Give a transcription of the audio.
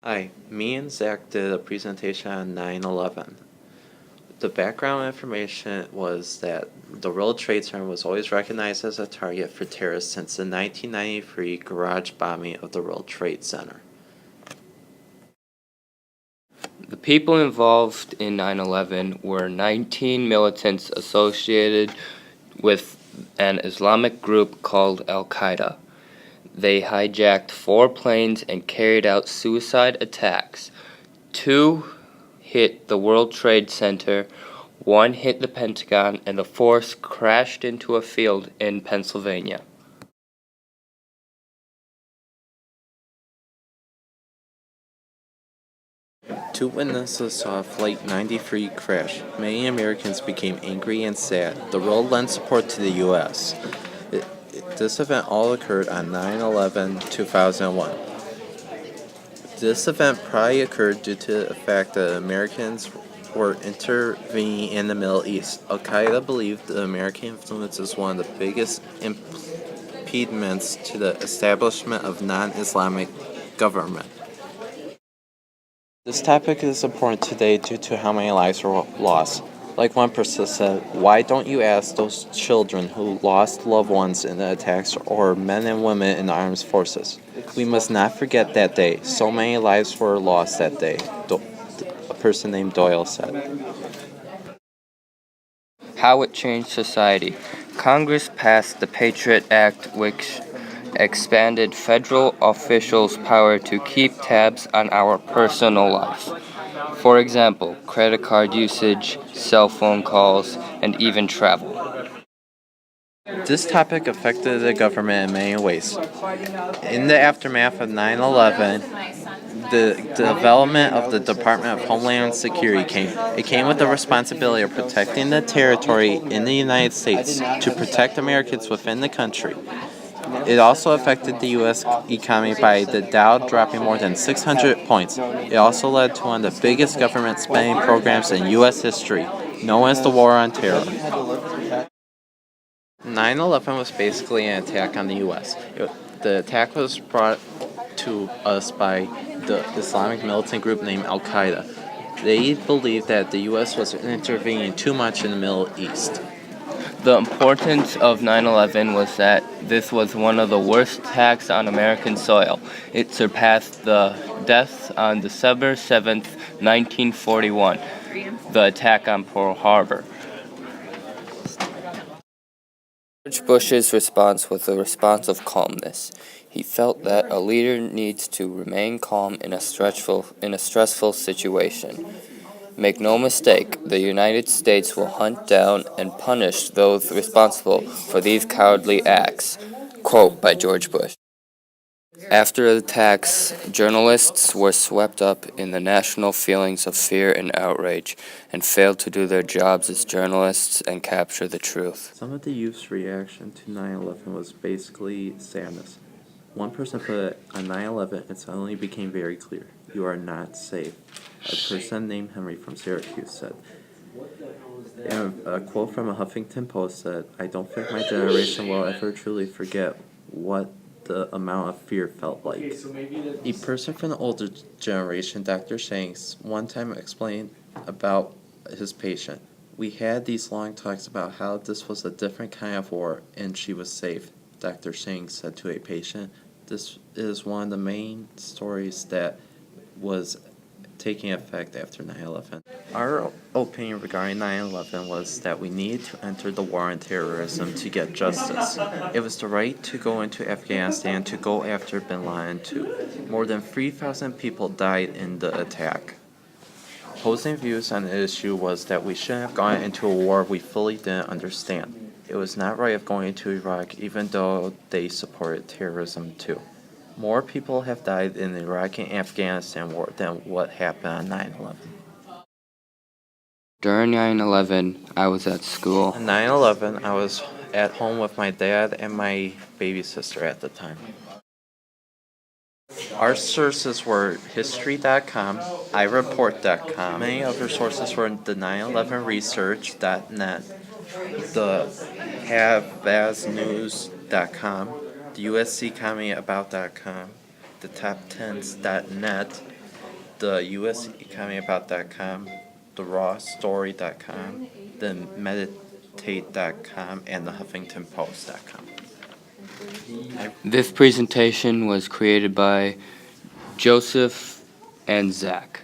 Hi, me and Zach did a presentation on 9/11. The background information was that the World Trade Center was always recognized as a target for terrorists since the 1993 garage bombing of the World Trade Center. The people involved in 9/11 were 19 militants associated with an Islamic group called Al-Qaeda. They hijacked 4 planes and carried out suicide attacks. 2 hit the World Trade Center, 1 hit the Pentagon, and the 4th crashed into a field in Pennsylvania. Two witnesses saw Flight 93 crash. Many Americans became angry and sad. The world lent support to the U.S. This event all occurred on 9/11/2001. This event probably occurred due to the fact that Americans were intervening in the Middle East. Al-Qaeda believed the American influence is one of the biggest impediments to the establishment of non-Islamic government. This topic is important today due to how many lives were lost. Like one person said, why don't you ask those children who lost loved ones in the attacks or men and women in the armed forces? We must not forget that day. So many lives were lost that day, a person named Doyle said. How it changed society. Congress passed the Patriot Act, which expanded federal officials' power to keep tabs on our personal life. For example, credit card usage, cell phone calls, and even travel. This topic affected the government in many ways. In the aftermath of 9/11, the development of the Department of Homeland Security came. It came with the responsibility of protecting the territory in the United States to protect Americans within the country. It also affected the U.S. economy by the Dow dropping more than 600 points. It also led to one of the biggest government spending programs in U.S. history, known as the War on Terror. 9/11 was basically an attack on the U.S. The attack was brought to us by the Islamic militant group named Al-Qaeda. They believed that the U.S. was intervening too much in the Middle East. The importance of 9/11 was that this was one of the worst attacks on American soil. It surpassed the deaths on December 7th, 1941, the attack on Pearl Harbor. George Bush's response was a response of calmness. He felt that a leader needs to remain calm in a stressful situation. Make no mistake, the United States will hunt down and punish those responsible for these cowardly acts. Quote by George Bush. After the attacks, journalists were swept up in the national feelings of fear and outrage and failed to do their jobs as journalists and capture the truth. Some of the youth's reaction to 9/11 was basically sadness. One person put it, on 9/11 it suddenly became very clear. You are not safe. A person named Henry from Syracuse said. And a quote from a Huffington Post said, I don't think my generation will ever truly forget what the amount of fear felt like. A person from the older generation, Dr. Shanks, one time explained about his patient. We had these long talks about how this was a different kind of war and she was safe, Dr. Shanks said to a patient. This is one of the main stories that was taking effect after 9/11. Our opinion regarding 9/11 was that we needed to enter the war on terrorism to get justice. It was the right to go into Afghanistan to go after bin Laden too. More than 3,000 people died in the attack. Opposing views on the issue was that we shouldn't have gone into a war we fully didn't understand. It was not right of going into Iraq even though they supported terrorism too. More people have died in the Iraq and Afghanistan war than what happened on 9/11. During 9/11, I was at school. On 9/11, I was at home with my dad and my baby sister at the time. Our sources were History.com, iReport.com. Many other sources were the 9/11research.net, the HavazNews.com, the USCCommieAbout.com, the TopTens.net, the useconomyAbout.com, the rawstory.com, the meditate.com, and the huffingtonpost.com. This presentation was created by Joseph and Zach.